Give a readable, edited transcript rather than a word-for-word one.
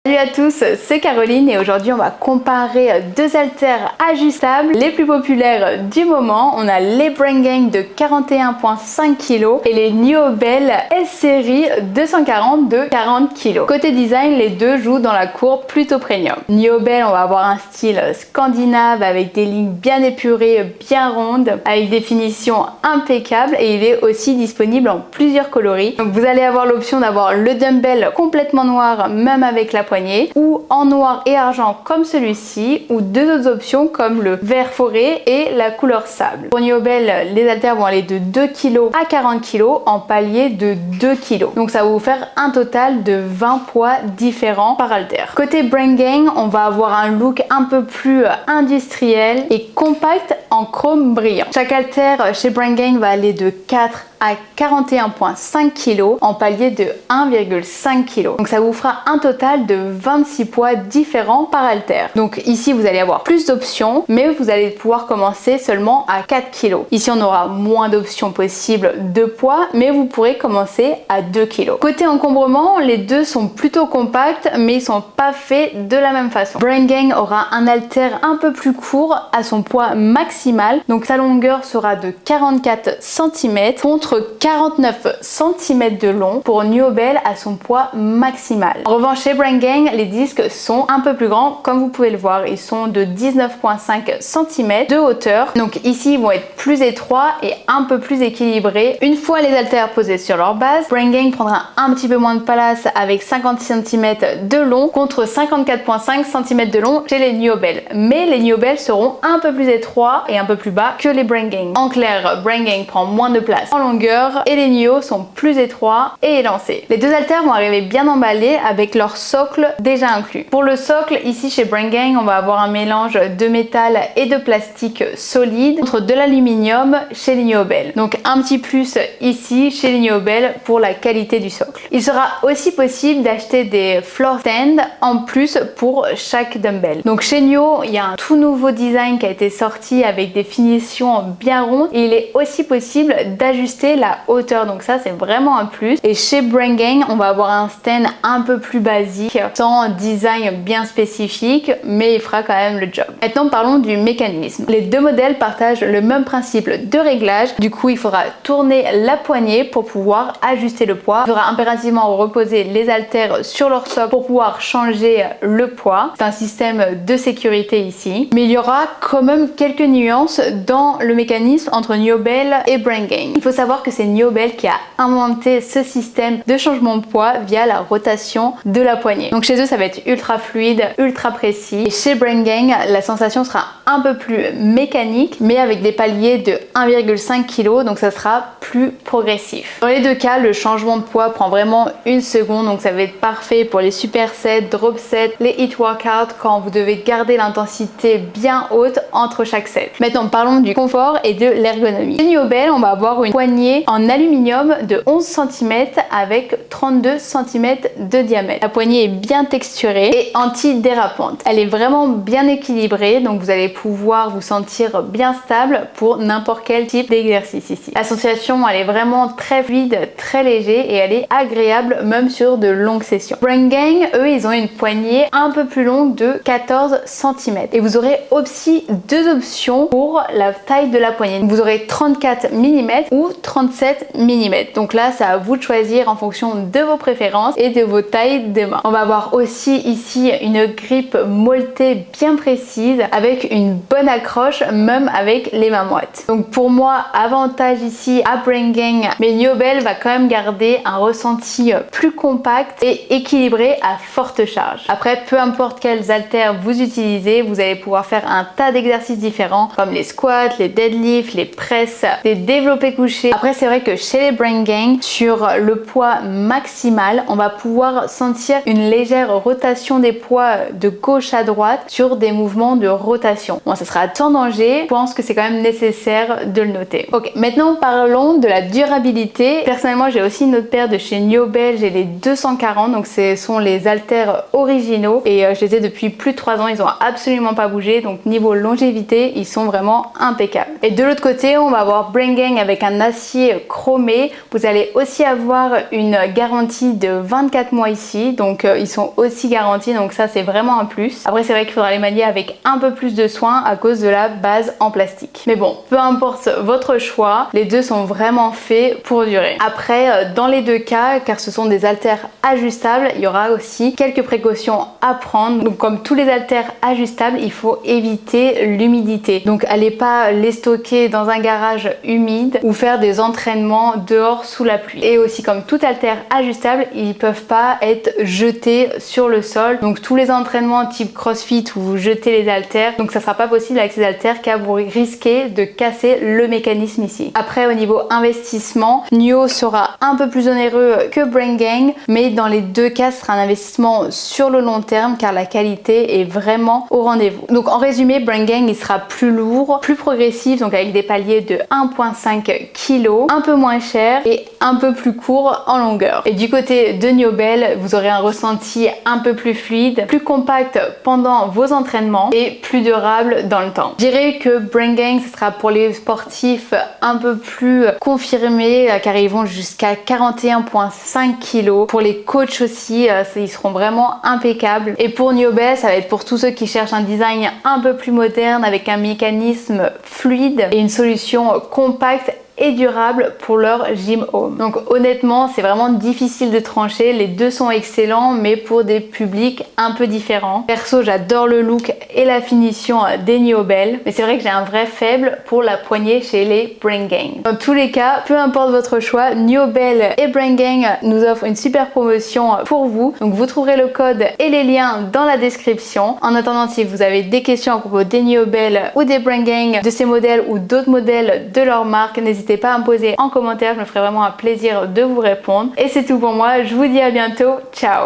Salut à tous, c'est Caroline et aujourd'hui on va comparer deux haltères ajustables les plus populaires du moment. On a les Brain Gang de 41,5 kg et les Niobel S-Series 240 de 40 kg. Côté design, les deux jouent dans la cour plutôt premium. Niobel, on va avoir un style scandinave avec des lignes bien épurées, bien rondes, avec des finitions impeccables et il est aussi disponible en plusieurs coloris. Donc vous allez avoir l'option d'avoir le dumbbell complètement noir, même avec la poignée, ou en noir et argent comme celui-ci, ou deux autres options comme le vert forêt et la couleur sable. Pour Niobel, les haltères vont aller de 2 kg à 40 kg en palier de 2 kg. Donc ça va vous faire un total de 20 poids différents par haltère. Côté Brain Gang, on va avoir un look un peu plus industriel et compact en chrome brillant. Chaque haltère chez Brain Gang va aller de 4 à 41,5 kg en palier de 1,5 kg. Donc ça vous fera un total de 26 poids différents par haltère. Donc ici vous allez avoir plus d'options, mais vous allez pouvoir commencer seulement à 4 kg. Ici on aura moins d'options possibles de poids, mais vous pourrez commencer à 2 kg. Côté encombrement, les deux sont plutôt compacts, mais ils sont pas faits de la même façon. Brain Gang aura un haltère un peu plus court à son poids maximal, donc sa longueur sera de 44 cm contre 49 cm de long pour Niobel à son poids maximal. En revanche, chez Brain Gang, les disques sont un peu plus grands, comme vous pouvez le voir. Ils sont de 19,5 cm de hauteur. Donc ici, ils vont être plus étroits et un peu plus équilibrés. Une fois les haltères posés sur leur base, Brain Gang prendra un petit peu moins de place avec 50 cm de long contre 54,5 cm de long chez les Niobel. Mais les Niobel seront un peu plus étroits et un peu plus bas que les Brain Gang. En clair, Brain Gang prend moins de place en longueur et les Nio sont plus étroits et élancés. Les deux haltères vont arriver bien emballés avec leur socle déjà inclus. Pour le socle, ici chez Brain Gang, on va avoir un mélange de métal et de plastique solide contre de l'aluminium chez les Niobel. Donc un petit plus ici chez les Niobel pour la qualité du socle. Il sera aussi possible d'acheter des floor stands en plus pour chaque dumbbell. Donc chez Nio, il y a un tout nouveau design qui a été sorti avec des finitions bien rondes et il est aussi possible d'ajuster la hauteur, donc ça c'est vraiment un plus. Et chez Brain Gang, on va avoir un stand un peu plus basique sans un design bien spécifique, mais il fera quand même le job. Maintenant parlons du mécanisme. Les deux modèles partagent le même principe de réglage. Du coup il faudra tourner la poignée pour pouvoir ajuster le poids. Il faudra impérativement reposer les haltères sur leur socle pour pouvoir changer le poids. C'est un système de sécurité ici, mais il y aura quand même quelques nuances dans le mécanisme entre Niobel et Brain Gang. Il faut savoir que c'est Niobel qui a inventé ce système de changement de poids via la rotation de la poignée. Donc chez eux ça va être ultra fluide, ultra précis. Et chez Brain Gang, la sensation sera un peu plus mécanique, mais avec des paliers de 1,5 kg, donc ça sera plus progressif. Dans les deux cas, le changement de poids prend vraiment une seconde, donc ça va être parfait pour les supersets, drop sets, les hit workouts quand vous devez garder l'intensité bien haute entre chaque set. Maintenant parlons du confort et de l'ergonomie. Chez Niobel, on va avoir une poignée en aluminium de 11 cm avec 32 cm de diamètre. La poignée est bien texturée et anti-dérapante. Elle est vraiment bien équilibrée, donc vous allez pouvoir vous sentir bien stable pour n'importe quel type d'exercice ici. La sensation, elle est vraiment très fluide, très léger et elle est agréable même sur de longues sessions. Brain Gang, eux, ils ont une poignée un peu plus longue de 14 cm. Et vous aurez aussi deux options pour la taille de la poignée. Vous aurez 34 mm ou 37 mm. Donc là, c'est à vous de choisir en fonction de vos préférences et de vos tailles de main. On va avoir aussi ici une grippe molletée bien précise avec une bonne accroche, même avec les mains moites. Donc pour moi, avantage ici à Brain Gang, mais Niobel va quand même garder un ressenti plus compact et équilibré à forte charge. Après, peu importe quels haltères vous utilisez, vous allez pouvoir faire un tas d'exercices différents comme les squats, les deadlifts, les presses, les développés couchés. Après, c'est vrai que chez les Brain Gang, sur le poids maximal, on va pouvoir sentir une légère rotation des poids de gauche à droite sur des mouvements de rotation. Bon, ça sera sans danger, je pense que c'est quand même nécessaire de le noter. Ok, maintenant parlons de la durabilité. Personnellement, j'ai aussi une autre paire de chez Niobel, j'ai les 240, donc ce sont les haltères originaux et je les ai depuis plus de 3 ans, ils ont absolument pas bougé, donc niveau longévité, ils sont sont vraiment impeccables. Et de l'autre côté, on va avoir Brain Gang avec un acier chromé. Vous allez aussi avoir une garantie de 24 mois ici, donc ils sont aussi garantis, donc ça c'est vraiment un plus. Après c'est vrai qu'il faudra les manier avec un peu plus de soin à cause de la base en plastique. Mais bon, peu importe votre choix, les deux sont vraiment faits pour durer. Après, dans les deux cas, car ce sont des haltères ajustables, il y aura aussi quelques précautions à prendre. Donc comme tous les haltères ajustables, il faut éviter l'humidité. Donc allez pas les stocker dans un garage humide ou faire des entraînements dehors sous la pluie. Et aussi comme tout haltère ajustable, ils peuvent pas être jetés sur le sol. Donc tous les entraînements type CrossFit où vous jetez les haltères, donc ça sera pas possible avec ces haltères car vous risquez de casser le mécanisme ici. Après au niveau investissement, NIO sera un peu plus onéreux que Brain Gang, mais dans les deux cas ce sera un investissement sur le long terme car la qualité est vraiment au rendez-vous. Donc en résumé, Brain Gang il sera plus lourd, plus progressif, donc avec des paliers de 1,5 kg, un peu moins cher et un peu plus court en longueur. Et du côté de Niobel, vous aurez un ressenti un peu plus fluide, plus compact pendant vos entraînements et plus durable dans le temps. Je dirais que Brain Gang ce sera pour les sportifs un peu plus confirmés car ils vont jusqu'à 41,5 kg. Pour les coachs aussi, ils seront vraiment impeccables. Et pour Niobel, ça va être pour tous ceux qui cherchent un design un peu plus moderne avec un mécanisme fluide et une solution compacte et durable pour leur gym home. Donc honnêtement, c'est vraiment difficile de trancher. Les deux sont excellents, mais pour des publics un peu différents. Perso, j'adore le look et la finition des Niobel, mais c'est vrai que j'ai un vrai faible pour la poignée chez les Brain Gang. Dans tous les cas, peu importe votre choix, Niobel et Brain Gang nous offrent une super promotion pour vous. Donc vous trouverez le code et les liens dans la description. En attendant, si vous avez des questions à propos des Niobel ou des Brain Gang, de ces modèles ou d'autres modèles de leur marque, n'hésitez pas à me poser en commentaire, je me ferai vraiment un plaisir de vous répondre. Et c'est tout pour moi, je vous dis à bientôt, ciao!